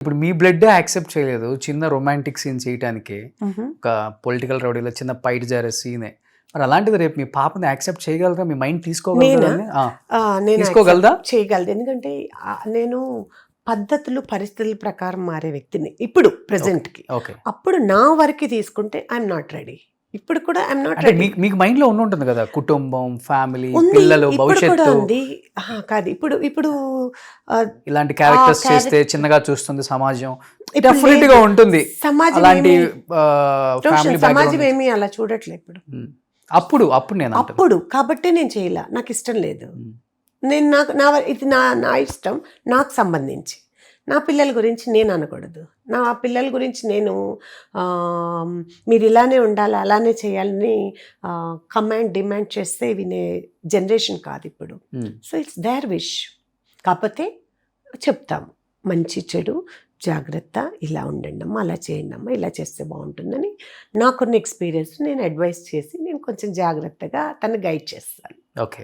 ఇప్పుడు మీ blood accept చేయలేదు చిన్న రొమాంటిక్ సీన్ చేయడానికి, ఒక పొలిటికల్ రౌడీలో చిన్న పైట్ జారే సీనే. మరి అలాంటిది రేపు మీ పాపని యాక్సెప్ట్ చేయగలరా? మీ మైండ్ తీసుకోగలదా? చేయగలదు. ఎందుకంటే నేను పద్ధతులు పరిస్థితుల ప్రకారం మారే వ్యక్తిని ఇప్పుడు ప్రెసెంట్కి. అప్పుడు నా వరకు తీసుకుంటే ఐఎమ్ నాట్ రెడీ. ఇప్పుడు కూడా ఐఎమ్ నాట్ రెడీ. మీకు మైండ్ లో ఉంటుంది కదా, కుటుంబం, ఫ్యామిలీ, పిల్లలు, భవిష్యత్తు. కాదు ఇప్పుడు ఇప్పుడు ఇలాంటి క్యారెక్టర్స్ చేస్తే చిన్నగా చూస్తుంది సమాజం, డెఫినెట్ గా ఉంటుంది. సమాజం ఏమీ అలా చూడట్లేదు ఇప్పుడు. అప్పుడు కాబట్టి నేను చేయలే, నాకు ఇష్టం లేదు. నేను ఇది నా ఇష్టం, నాకు సంబంధించి. నా పిల్లల గురించి నేను అనకూడదు. నా పిల్లల గురించి నేను మీరు ఇలానే ఉండాలి, అలానే చేయాలని డిమాండ్ చేస్తే వినే జనరేషన్ కాదు ఇప్పుడు. So it's their wish. కాకపోతే చెప్తాము మంచి చెడు జాగ్రత్త, ఇలా ఉండండి అమ్మా, అలా చేయండి అమ్మా, ఇలా చేస్తే బాగుంటుందని నాకున్న ఎక్స్పీరియన్స్ నేను అడ్వైస్ చేసి నేను కొంచెం జాగ్రత్తగా తను గైడ్ చేస్తాను. ఓకే.